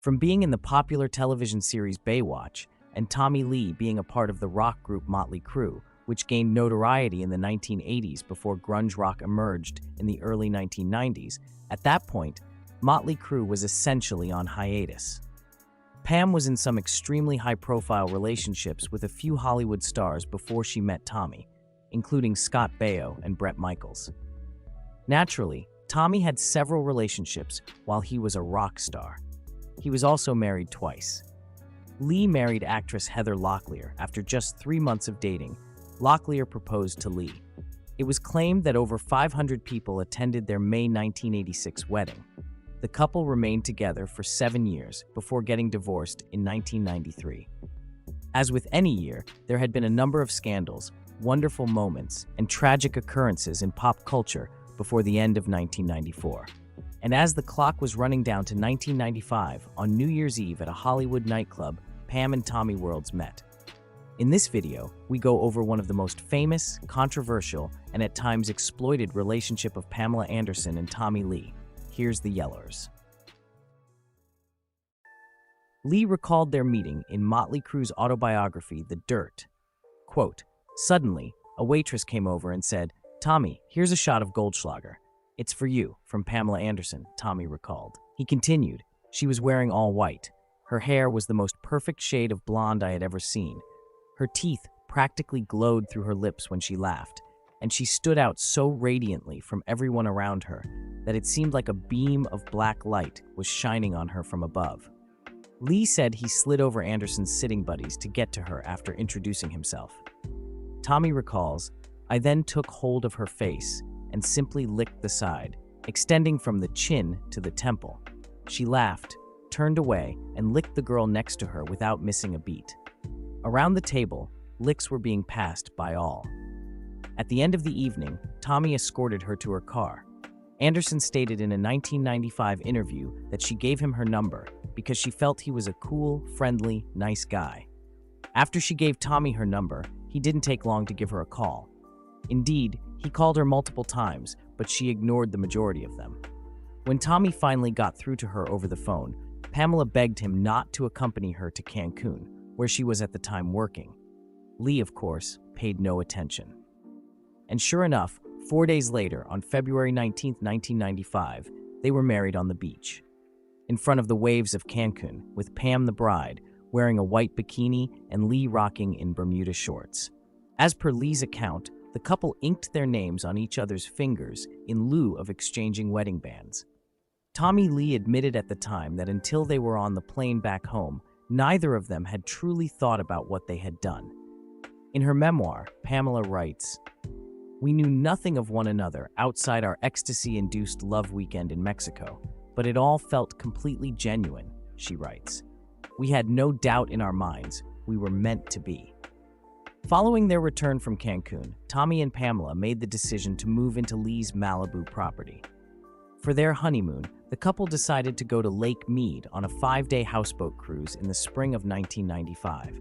From being in the popular television series Baywatch, and Tommy Lee being a part of the rock group Motley Crue, which gained notoriety in the 1980s before grunge rock emerged in the early 1990s, at that point, Motley Crue was essentially on hiatus. Pam was in some extremely high-profile relationships with a few Hollywood stars before she met Tommy, including Scott Baio and Bret Michaels. Naturally, Tommy had several relationships while he was a rock star. He was also married twice. Lee married actress Heather Locklear after just 3 months of dating. Locklear proposed to Lee. It was claimed that over 500 people attended their May 1986 wedding. The couple remained together for 7 years before getting divorced in 1993. As with any year, there had been a number of scandals, wonderful moments, and tragic occurrences in pop culture before the end of 1994. And as the clock was running down to 1995, on New Year's Eve at a Hollywood nightclub, Pam and Tommy worlds met. In this video, we go over one of the most famous, controversial, and at times exploited relationship of Pamela Anderson and Tommy Lee. Here's the Yelloers. Lee recalled their meeting in Motley Crue's autobiography, The Dirt. Quote, "Suddenly, a waitress came over and said, 'Tommy, here's a shot of Goldschlager. It's for you,' from Pamela Anderson," Tommy recalled. He continued, "She was wearing all white. Her hair was the most perfect shade of blonde I had ever seen. Her teeth practically glowed through her lips when she laughed, and she stood out so radiantly from everyone around her that it seemed like a beam of black light was shining on her from above." Lee said he slid over Anderson's sitting buddies to get to her after introducing himself. Tommy recalls, "I then took hold of her face and simply licked the side, extending from the chin to the temple. She laughed, turned away, and licked the girl next to her without missing a beat. Around the table, licks were being passed by all." At the end of the evening, Tommy escorted her to her car. Anderson stated in a 1995 interview that she gave him her number because she felt he was a cool, friendly, nice guy. After she gave Tommy her number, he didn't take long to give her a call. Indeed, he called her multiple times, but she ignored the majority of them. When Tommy finally got through to her over the phone, Pamela begged him not to accompany her to Cancun, where she was at the time working. Lee, of course, paid no attention. And sure enough, 4 days later, on February 19, 1995, they were married on the beach, in front of the waves of Cancun, with Pam the bride wearing a white bikini and Lee rocking in Bermuda shorts. As per Lee's account, the couple inked their names on each other's fingers in lieu of exchanging wedding bands. Tommy Lee admitted at the time that until they were on the plane back home, neither of them had truly thought about what they had done. In her memoir, Pamela writes, "We knew nothing of one another outside our ecstasy-induced love weekend in Mexico, but it all felt completely genuine," she writes. "We had no doubt in our minds we were meant to be." Following their return from Cancun, Tommy and Pamela made the decision to move into Lee's Malibu property. For their honeymoon, the couple decided to go to Lake Mead on a 5-day houseboat cruise in the spring of 1995.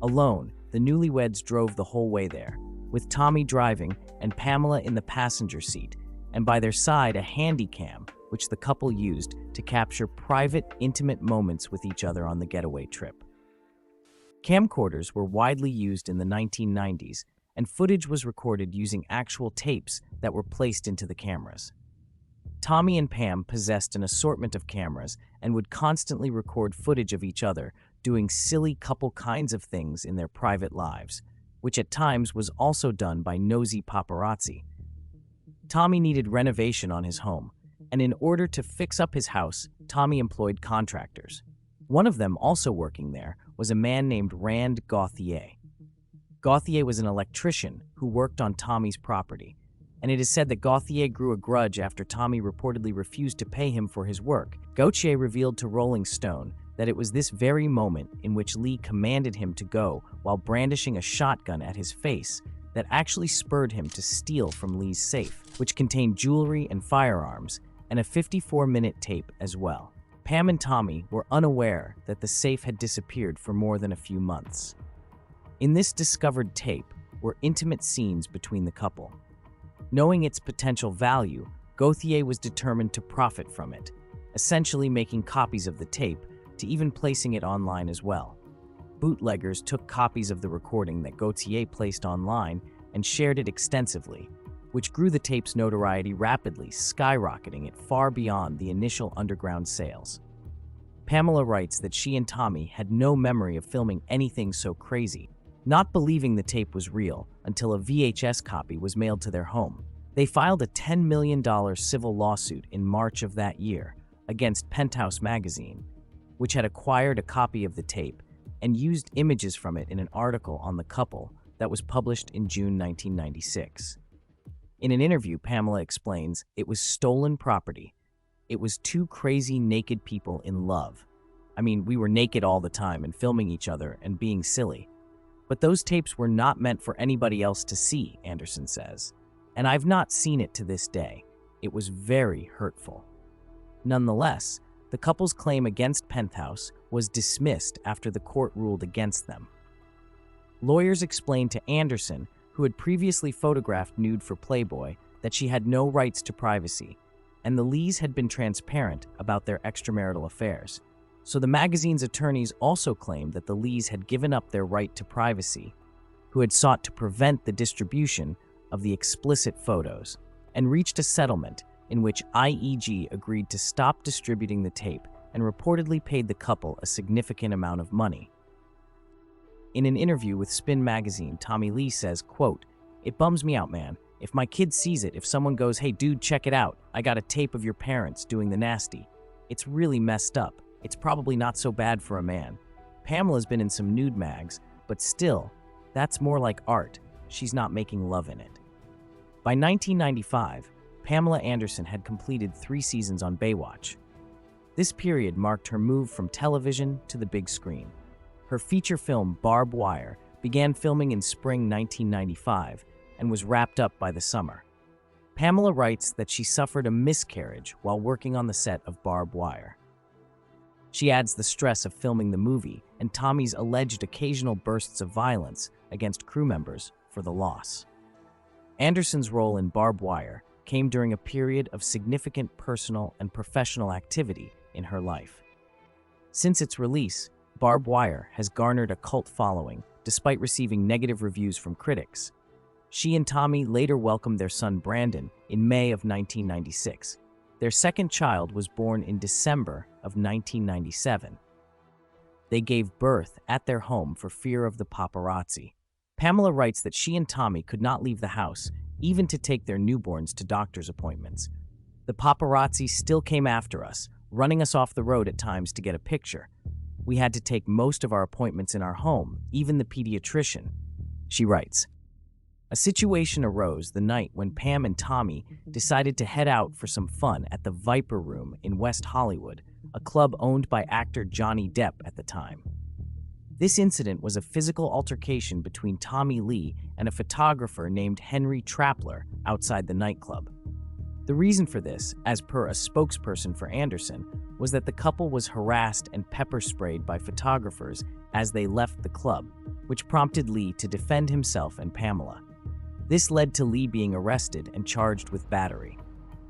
Alone, the newlyweds drove the whole way there, with Tommy driving and Pamela in the passenger seat, and by their side a handy cam, which the couple used to capture private, intimate moments with each other on the getaway trip. Camcorders were widely used in the 1990s, and footage was recorded using actual tapes that were placed into the cameras. Tommy and Pam possessed an assortment of cameras and would constantly record footage of each other doing silly couple kinds of things in their private lives, which at times was also done by nosy paparazzi. Tommy needed renovation on his home, and in order to fix up his house, Tommy employed contractors. One of them also working there was a man named Rand Gauthier. Gauthier was an electrician who worked on Tommy's property, and it is said that Gauthier grew a grudge after Tommy reportedly refused to pay him for his work. Gauthier revealed to Rolling Stone that it was this very moment in which Lee commanded him to go while brandishing a shotgun at his face that actually spurred him to steal from Lee's safe, which contained jewelry and firearms, and a 54-minute tape as well. Pam and Tommy were unaware that the safe had disappeared for more than a few months. In this discovered tape were intimate scenes between the couple. Knowing its potential value, Gauthier was determined to profit from it, essentially making copies of the tape to even placing it online as well. Bootleggers took copies of the recording that Gaultier placed online and shared it extensively, which grew the tape's notoriety rapidly, skyrocketing it far beyond the initial underground sales. Pamela writes that she and Tommy had no memory of filming anything so crazy, not believing the tape was real until a VHS copy was mailed to their home. They filed a $10 million civil lawsuit in March of that year against Penthouse magazine, which had acquired a copy of the tape and used images from it in an article on the couple that was published in June 1996. In an interview, Pamela explains it was stolen property. It was two crazy naked people in love. I mean, we were naked all the time and filming each other and being silly. But those tapes were not meant for anybody else to see, Anderson says. And I've not seen it to this day. It was very hurtful. Nonetheless, the couple's claim against Penthouse was dismissed after the court ruled against them. Lawyers explained to Anderson, who had previously photographed nude for Playboy, that she had no rights to privacy, and the Lees had been transparent about their extramarital affairs. So the magazine's attorneys also claimed that the Lees had given up their right to privacy, who had sought to prevent the distribution of the explicit photos, and reached a settlement in which IEG agreed to stop distributing the tape and reportedly paid the couple a significant amount of money. In an interview with Spin magazine, Tommy Lee says, quote, "It bums me out, man. If my kid sees it, if someone goes, hey dude, check it out, I got a tape of your parents doing the nasty. It's really messed up. It's probably not so bad for a man. Pamela's been in some nude mags, but still, that's more like art. She's not making love in it." By 1995, Pamela Anderson had completed 3 seasons on Baywatch. This period marked her move from television to the big screen. Her feature film, Barbed Wire, began filming in spring 1995 and was wrapped up by the summer. Pamela writes that she suffered a miscarriage while working on the set of Barbed Wire. She adds the stress of filming the movie and Tommy's alleged occasional bursts of violence against crew members for the loss. Anderson's role in Barbed Wire came during a period of significant personal and professional activity in her life. Since its release, Barbed Wire has garnered a cult following despite receiving negative reviews from critics. She and Tommy later welcomed their son Brandon in May of 1996. Their second child was born in December of 1997. They gave birth at their home for fear of the paparazzi. Pamela writes that she and Tommy could not leave the house, even to take their newborns to doctor's appointments. The paparazzi still came after us, running us off the road at times to get a picture. We had to take most of our appointments in our home, even the pediatrician. She writes, "A situation arose the night when Pam and Tommy decided to head out for some fun at the Viper Room in West Hollywood, a club owned by actor Johnny Depp at the time. This incident was a physical altercation between Tommy Lee and a photographer named Henry Trappler outside the nightclub. The reason for this, as per a spokesperson for Anderson, was that the couple was harassed and pepper-sprayed by photographers as they left the club, which prompted Lee to defend himself and Pamela. This led to Lee being arrested and charged with battery.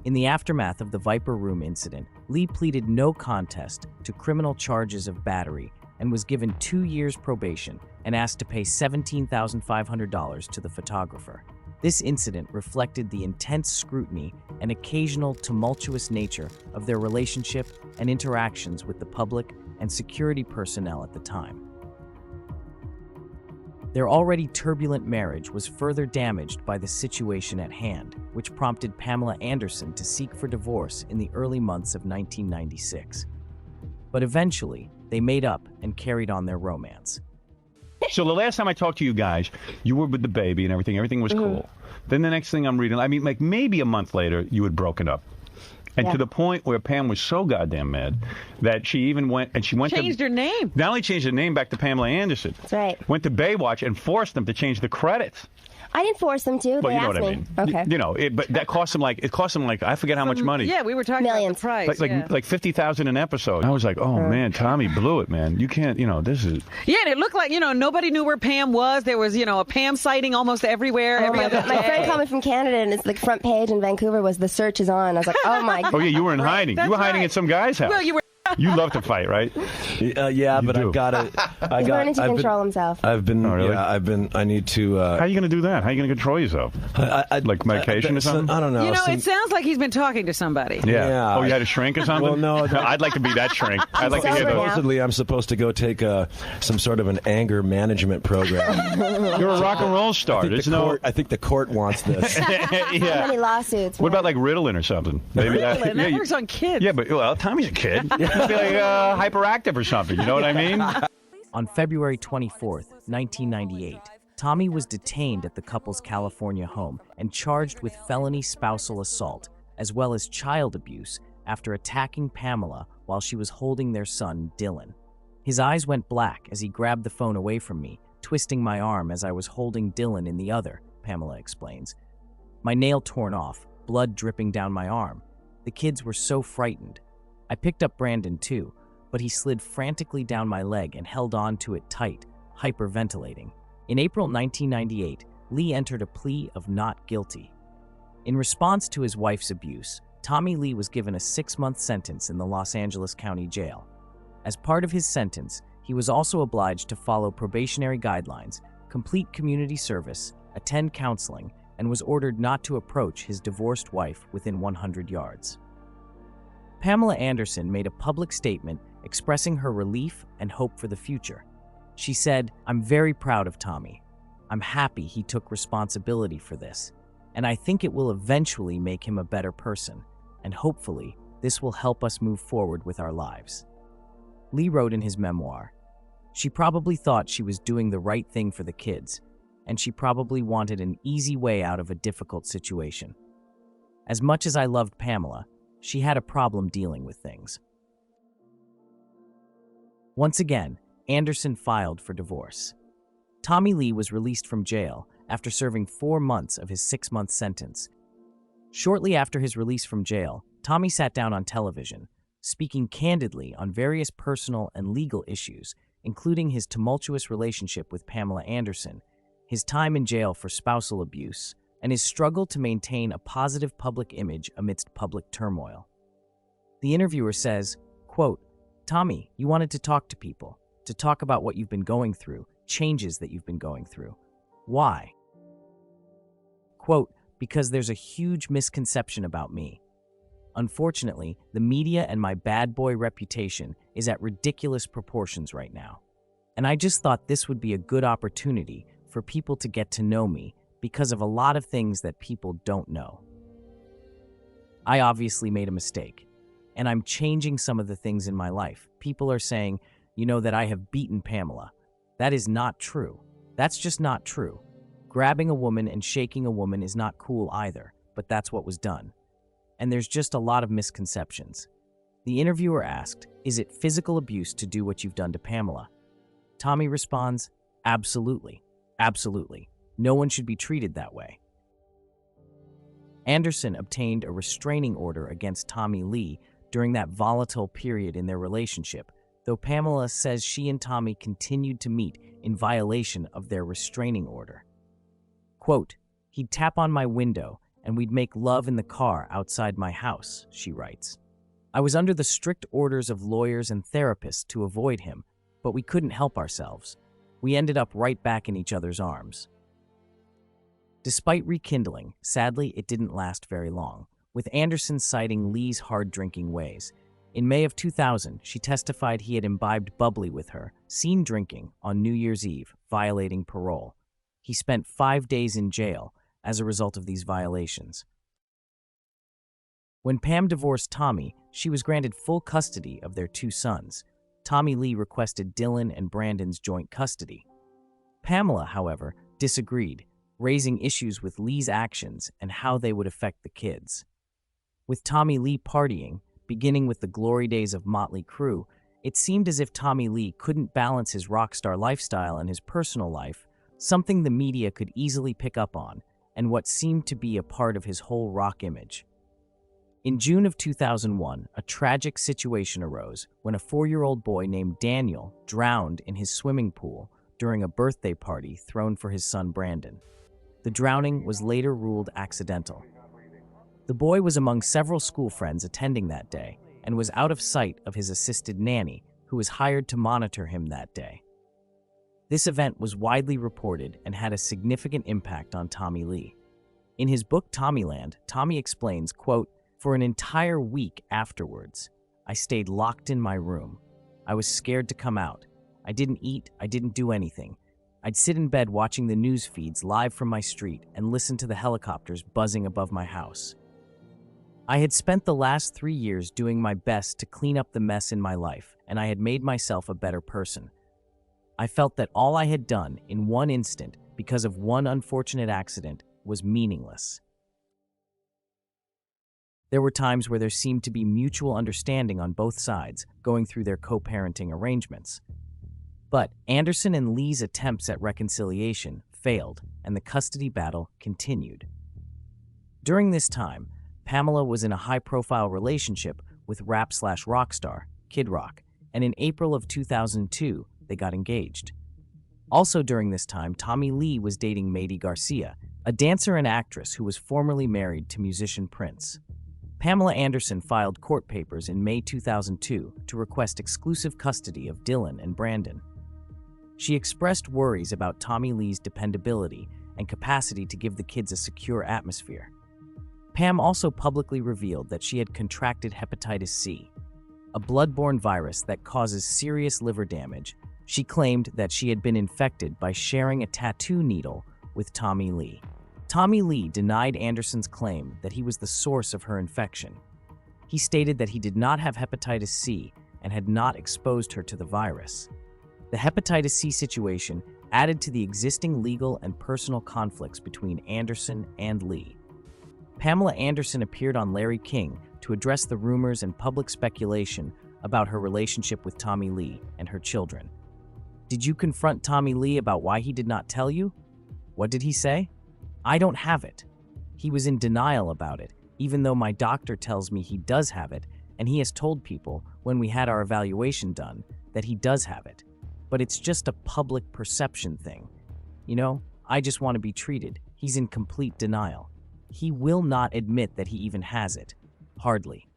In the aftermath of the Viper Room incident, Lee pleaded no contest to criminal charges of battery and was given 2 years probation and asked to pay $17,500 to the photographer. This incident reflected the intense scrutiny and occasional tumultuous nature of their relationship and interactions with the public and security personnel at the time. Their already turbulent marriage was further damaged by the situation at hand, which prompted Pamela Anderson to seek for divorce in the early months of 1996. But eventually, they made up and carried on their romance. So the last time I talked to you guys, you were with the baby and everything was cool. Then the next thing I'm reading, I mean, like maybe a month later, you had broken up. And to the point where Pam was so goddamn mad that she even went and changed her name. Not only changed her name back to Pamela Anderson. That's right. Went to Baywatch and forced them to change the credits. I didn't force them to. Well, they you know asked what I me. mean. Okay. You know, but that cost them like I forget how much money. Yeah, we were talking Millions. about the price. Like $50,000 an episode. I was like, oh man, Tommy blew it, man. You can't, this is. Yeah, and it looked like nobody knew where Pam was. There was a Pam sighting almost everywhere. Oh my friend called me from Canada, and it's like front page in Vancouver was "The search is on." I was like, oh my god. Oh yeah, you were in hiding. That's You were hiding right. at some guy's house. Well, you were You love to fight, right? Yeah, but do. I've got to. He's learning to control himself. I've been. Oh, really? Yeah, I need to. How are you going to do that? How are you going to control yourself? Like medication or something? I don't know. You know, it sounds like he's been talking to somebody. Yeah. Oh, you had a shrink or something? Well, no. I'd like to be that shrink. I'd like to hear sober now. those. Supposedly, I'm supposed to go take some sort of an anger management program. You're a rock and roll star. I think the court wants this. How Yeah. many lawsuits? What about like Ritalin or something? Maybe Ritalin, that you- works on kids. Yeah, but well, Tommy's a kid. He'd be like hyperactive or something. You know what I mean? On February 24th, 1998, Tommy was detained at the couple's California home and charged with felony spousal assault, as well as child abuse, after attacking Pamela while she was holding their son, Dylan. His eyes went black as he grabbed the phone away from me, twisting my arm as I was holding Dylan in the other, Pamela explains. My nail torn off, blood dripping down my arm. The kids were so frightened. I picked up Brandon too, but he slid frantically down my leg and held on to it tight, hyperventilating. In April 1998, Lee entered a plea of not guilty. In response to his wife's abuse, Tommy Lee was given a 6-month sentence in the Los Angeles County Jail. As part of his sentence, he was also obliged to follow probationary guidelines, complete community service, attend counseling, and was ordered not to approach his divorced wife within 100 yards. Pamela Anderson made a public statement expressing her relief and hope for the future. She said, "I'm very proud of Tommy. I'm happy he took responsibility for this, and I think it will eventually make him a better person, and hopefully this will help us move forward with our lives." Lee wrote in his memoir, "She probably thought she was doing the right thing for the kids, and she probably wanted an easy way out of a difficult situation. As much as I loved Pamela, she had a problem dealing with things." Once again, Anderson filed for divorce. Tommy Lee was released from jail after serving 4 months of his 6-month sentence. Shortly after his release from jail, Tommy sat down on television, speaking candidly on various personal and legal issues, including his tumultuous relationship with Pamela Anderson, his time in jail for spousal abuse, and his struggle to maintain a positive public image amidst public turmoil. The interviewer says, quote, "Tommy, you wanted to talk to people, to talk about what you've been going through, changes that you've been going through. Why?" Quote, "Because there's a huge misconception about me. Unfortunately, the media and my bad boy reputation is at ridiculous proportions right now. And I just thought this would be a good opportunity for people to get to know me because of a lot of things that people don't know. I obviously made a mistake, and I'm changing some of the things in my life. People are saying, that I have beaten Pamela. That is not true. That's just not true. Grabbing a woman and shaking a woman is not cool either, but that's what was done. And there's just a lot of misconceptions." The interviewer asked, "Is it physical abuse to do what you've done to Pamela?" Tommy responds, "Absolutely. Absolutely. No one should be treated that way." Anderson obtained a restraining order against Tommy Lee during that volatile period in their relationship, though Pamela says she and Tommy continued to meet in violation of their restraining order. Quote, "He'd tap on my window and we'd make love in the car outside my house," she writes. "I was under the strict orders of lawyers and therapists to avoid him, but we couldn't help ourselves. We ended up right back in each other's arms." Despite rekindling, sadly, it didn't last very long, with Anderson citing Lee's hard-drinking ways. In May of 2000, she testified he had imbibed bubbly with her, seen drinking on New Year's Eve, violating parole. He spent 5 days in jail as a result of these violations. When Pam divorced Tommy, she was granted full custody of their 2 sons. Tommy Lee requested Dylan and Brandon's joint custody. Pamela, however, disagreed, raising issues with Lee's actions and how they would affect the kids. With Tommy Lee partying, beginning with the glory days of Motley Crue, it seemed as if Tommy Lee couldn't balance his rock star lifestyle and his personal life, something the media could easily pick up on, and what seemed to be a part of his whole rock image. In June of 2001, a tragic situation arose when a 4-year-old boy named Daniel drowned in his swimming pool during a birthday party thrown for his son Brandon. The drowning was later ruled accidental. The boy was among several school friends attending that day, and was out of sight of his assisted nanny, who was hired to monitor him that day. This event was widely reported and had a significant impact on Tommy Lee. In his book Tommyland, Tommy explains, quote, "For an entire week afterwards, I stayed locked in my room. I was scared to come out. I didn't eat, I didn't do anything. I'd sit in bed watching the news feeds live from my street and listen to the helicopters buzzing above my house. I had spent the last 3 years doing my best to clean up the mess in my life, and I had made myself a better person. I felt that all I had done in one instant, because of one unfortunate accident, was meaningless." There were times where there seemed to be mutual understanding on both sides, going through their co-parenting arrangements. But Anderson and Lee's attempts at reconciliation failed, and the custody battle continued. During this time, Pamela was in a high-profile relationship with rap/rock star Kid Rock, and in April of 2002, they got engaged. Also during this time, Tommy Lee was dating Mady Garcia, a dancer and actress who was formerly married to musician Prince. Pamela Anderson filed court papers in May 2002 to request exclusive custody of Dylan and Brandon. She expressed worries about Tommy Lee's dependability and capacity to give the kids a secure atmosphere. Pam also publicly revealed that she had contracted hepatitis C, a blood-borne virus that causes serious liver damage. She claimed that she had been infected by sharing a tattoo needle with Tommy Lee. Tommy Lee denied Anderson's claim that he was the source of her infection. He stated that he did not have hepatitis C and had not exposed her to the virus. The hepatitis C situation added to the existing legal and personal conflicts between Anderson and Lee. Pamela Anderson appeared on Larry King to address the rumors and public speculation about her relationship with Tommy Lee and her children. "Did you confront Tommy Lee about why he did not tell you? What did he say? I don't have it. He was in denial about it, even though my doctor tells me he does have it, and he has told people, when we had our evaluation done, that he does have it. But it's just a public perception thing. You know, I just want to be treated. He's in complete denial. He will not admit that he even has it. Hardly."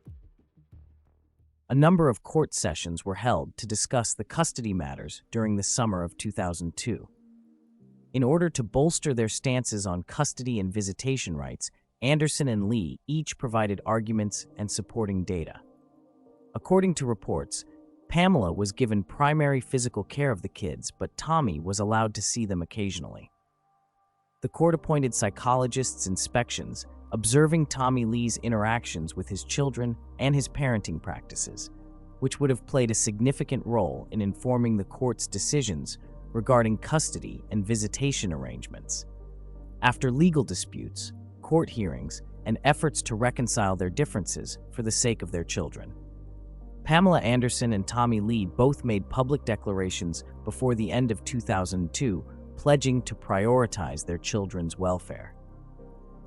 A number of court sessions were held to discuss the custody matters during the summer of 2002. In order to bolster their stances on custody and visitation rights, Anderson and Lee each provided arguments and supporting data. According to reports, Pamela was given primary physical care of the kids, but Tommy was allowed to see them occasionally. The court appointed psychologists' inspections, observing Tommy Lee's interactions with his children and his parenting practices, which would have played a significant role in informing the court's decisions regarding custody and visitation arrangements. After legal disputes, court hearings, and efforts to reconcile their differences for the sake of their children, Pamela Anderson and Tommy Lee both made public declarations before the end of 2002, pledging to prioritize their children's welfare.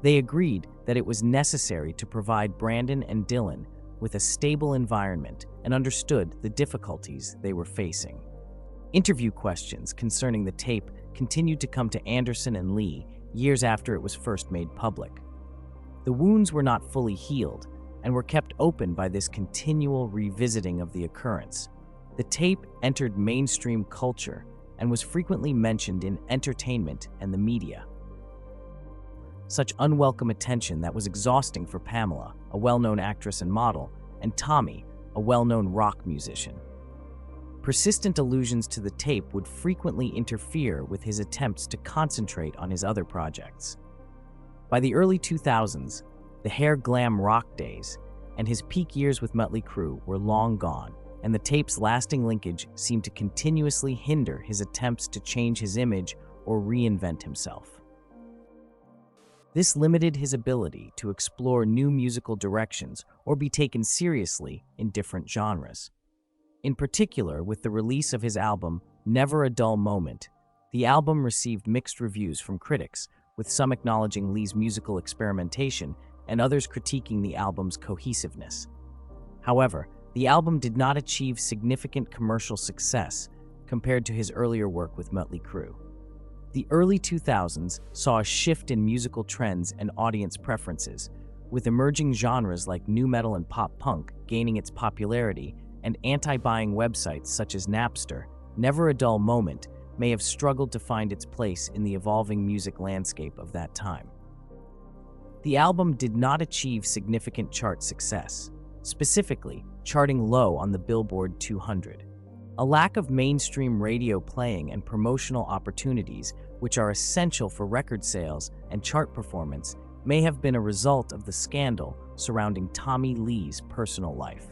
They agreed that it was necessary to provide Brandon and Dylan with a stable environment and understood the difficulties they were facing. Interview questions concerning the tape continued to come to Anderson and Lee years after it was first made public. The wounds were not fully healed and were kept open by this continual revisiting of the occurrence. The tape entered mainstream culture and was frequently mentioned in entertainment and the media. Such unwelcome attention that was exhausting for Pamela, a well-known actress and model, and Tommy, a well-known rock musician. Persistent allusions to the tape would frequently interfere with his attempts to concentrate on his other projects. By the early 2000s, the hair glam rock days and his peak years with Mötley Crüe were long gone, and the tape's lasting linkage seemed to continuously hinder his attempts to change his image or reinvent himself. This limited his ability to explore new musical directions or be taken seriously in different genres. In particular, with the release of his album, Never a Dull Moment, the album received mixed reviews from critics, with some acknowledging Lee's musical experimentation and others critiquing the album's cohesiveness. However, the album did not achieve significant commercial success compared to his earlier work with Mötley Crüe. The early 2000s saw a shift in musical trends and audience preferences, with emerging genres like nu metal and pop punk gaining its popularity and anti-buying websites such as Napster, Never a Dull Moment may have struggled to find its place in the evolving music landscape of that time. The album did not achieve significant chart success, specifically charting low on the Billboard 200. A lack of mainstream radio playing and promotional opportunities, which are essential for record sales and chart performance, may have been a result of the scandal surrounding Tommy Lee's personal life.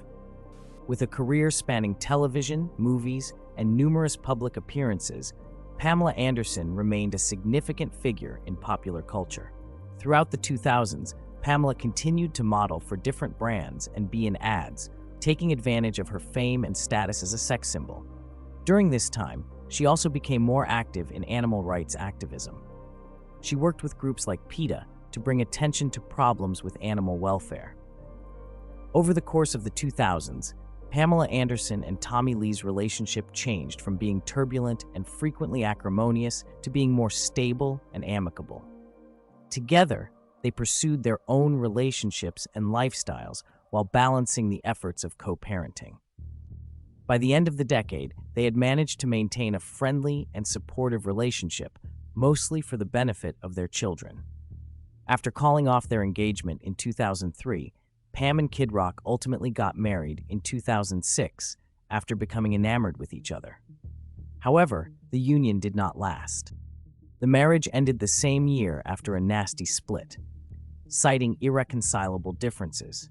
With a career spanning television, movies, and numerous public appearances, Pamela Anderson remained a significant figure in popular culture. Throughout the 2000s, Pamela continued to model for different brands and be in ads, taking advantage of her fame and status as a sex symbol. During this time, she also became more active in animal rights activism. She worked with groups like PETA to bring attention to problems with animal welfare. Over the course of the 2000s, Pamela Anderson and Tommy Lee's relationship changed from being turbulent and frequently acrimonious to being more stable and amicable. Together, they pursued their own relationships and lifestyles while balancing the efforts of co-parenting. By the end of the decade, they had managed to maintain a friendly and supportive relationship, mostly for the benefit of their children. After calling off their engagement in 2003, Pam and Kid Rock ultimately got married in 2006 after becoming enamored with each other. However, the union did not last. The marriage ended the same year after a nasty split, citing irreconcilable differences.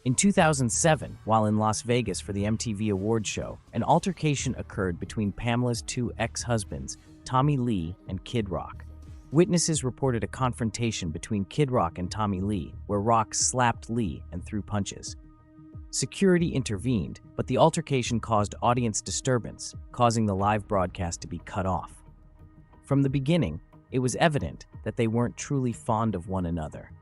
In 2007, while in Las Vegas for the MTV Awards show, an altercation occurred between Pamela's two ex-husbands, Tommy Lee and Kid Rock. Witnesses reported a confrontation between Kid Rock and Tommy Lee, where Rock slapped Lee and threw punches. Security intervened, but the altercation caused audience disturbance, causing the live broadcast to be cut off. From the beginning, it was evident that they weren't truly fond of one another.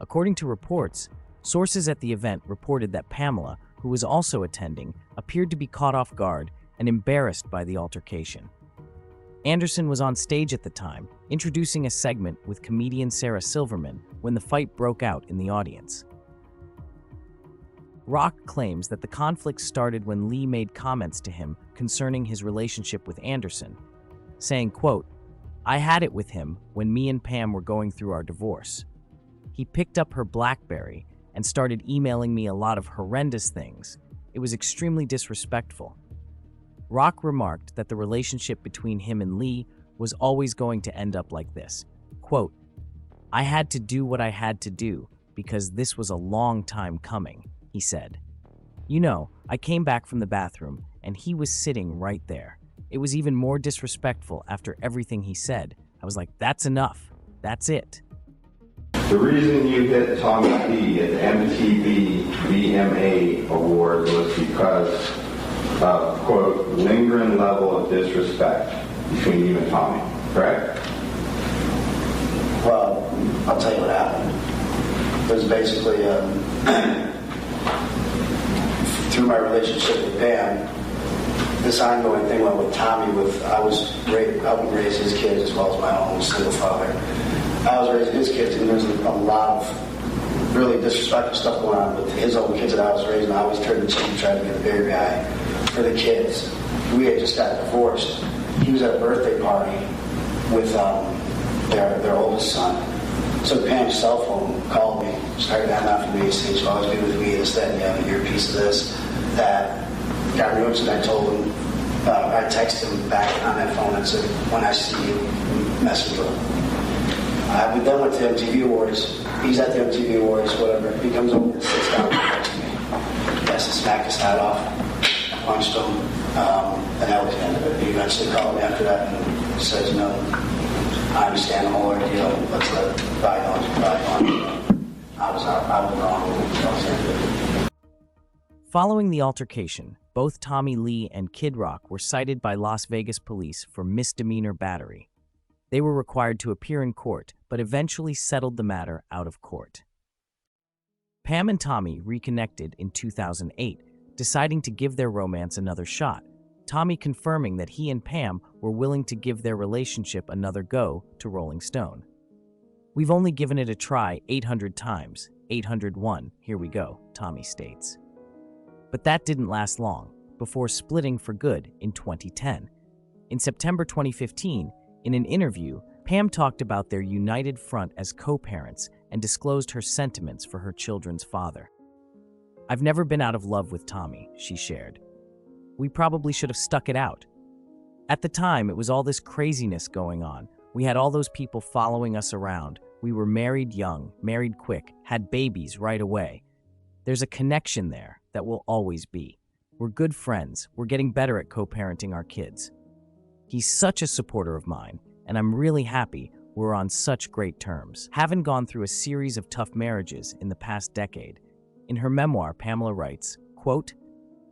According to reports, sources at the event reported that Pamela, who was also attending, appeared to be caught off guard and embarrassed by the altercation. Anderson was on stage at the time, introducing a segment with comedian Sarah Silverman when the fight broke out in the audience. Rock claims that the conflict started when Lee made comments to him concerning his relationship with Anderson, saying, quote, "I had it with him when me and Pam were going through our divorce. He picked up her BlackBerry and started emailing me a lot of horrendous things. It was extremely disrespectful." Rock remarked that the relationship between him and Lee was always going to end up like this. Quote, "I had to do what I had to do because this was a long time coming," he said. "You know, I came back from the bathroom and he was sitting right there. It was even more disrespectful after everything he said. I was like, that's enough. That's it." The reason you hit Tommy Lee at the MTV VMA Awards was because of, quote, lingering level of disrespect between you and Tommy, correct? Well, I'll tell you what happened. It was basically through my relationship with Pam, this ongoing thing went with Tommy. I was helping raise his kids as well as my own single father. I was raising his kids, and there was a lot of really disrespectful stuff going on with his own kids that I was raising. I always turned the cheek and tried to be the bigger guy for the kids. We had just got divorced. He was at a birthday party with their oldest son. So Pam's cell phone called me, started that out for me, saying she'll always be with me, this, that, and the other, you're a piece of this, that. Got roots, and I told him, I texted him back on that phone and said, when I see you, message with him. We then went to the MTV Awards. He's at the MTV Awards, whatever. He comes over and sits down next to me. He has to smack his hat off, punched him, and that was the end of it. He eventually called me after that and said, you know, I understand the whole ordeal. Let's let bygones be bygones. I was wrong. That was the end of it. Following the altercation, both Tommy Lee and Kid Rock were cited by Las Vegas police for misdemeanor battery. They were required to appear in court, but eventually settled the matter out of court. Pam and Tommy reconnected in 2008, deciding to give their romance another shot, Tommy confirming that he and Pam were willing to give their relationship another go to Rolling Stone. We've only given it a try 800 times. 801, here we go, Tommy states. But that didn't last long, before splitting for good in 2010. In September 2015, in an interview, Pam talked about their united front as co-parents and disclosed her sentiments for her children's father. "I've never been out of love with Tommy," she shared. "We probably should have stuck it out. At the time, it was all this craziness going on. We had all those people following us around. We were married young, married quick, had babies right away. There's a connection there that will always be. We're good friends. We're getting better at co-parenting our kids. He's such a supporter of mine, and I'm really happy we're on such great terms. Haven't gone through a series of tough marriages in the past decade." In her memoir, Pamela writes, quote,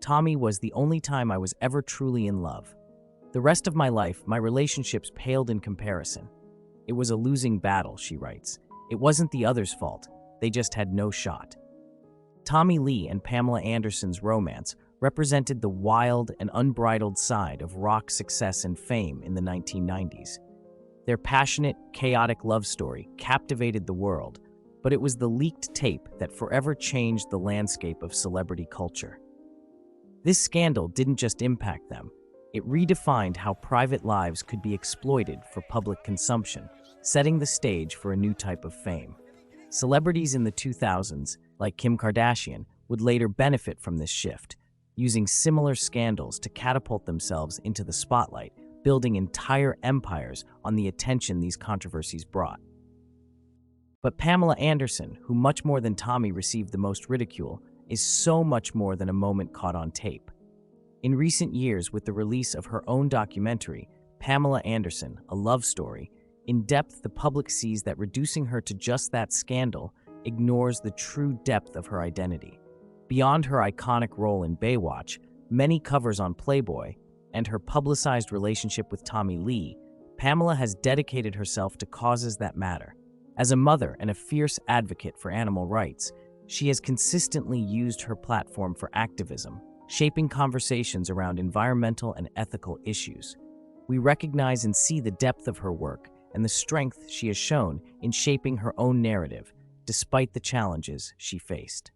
"Tommy was the only time I was ever truly in love. The rest of my life, my relationships paled in comparison. It was a losing battle," she writes. "It wasn't the other's fault. They just had no shot." Tommy Lee and Pamela Anderson's romance represented the wild and unbridled side of rock success and fame in the 1990s. Their passionate, chaotic love story captivated the world, but it was the leaked tape that forever changed the landscape of celebrity culture. This scandal didn't just impact them. It redefined how private lives could be exploited for public consumption, setting the stage for a new type of fame. Celebrities in the 2000s, like Kim Kardashian, would later benefit from this shift, using similar scandals to catapult themselves into the spotlight, building entire empires on the attention these controversies brought. But Pamela Anderson, who much more than Tommy received the most ridicule, is so much more than a moment caught on tape. In recent years, with the release of her own documentary, Pamela Anderson, A Love Story, in depth the public sees that reducing her to just that scandal ignores the true depth of her identity. Beyond her iconic role in Baywatch, many covers on Playboy, and her publicized relationship with Tommy Lee, Pamela has dedicated herself to causes that matter. As a mother and a fierce advocate for animal rights, she has consistently used her platform for activism, shaping conversations around environmental and ethical issues. We recognize and see the depth of her work and the strength she has shown in shaping her own narrative, despite the challenges she faced.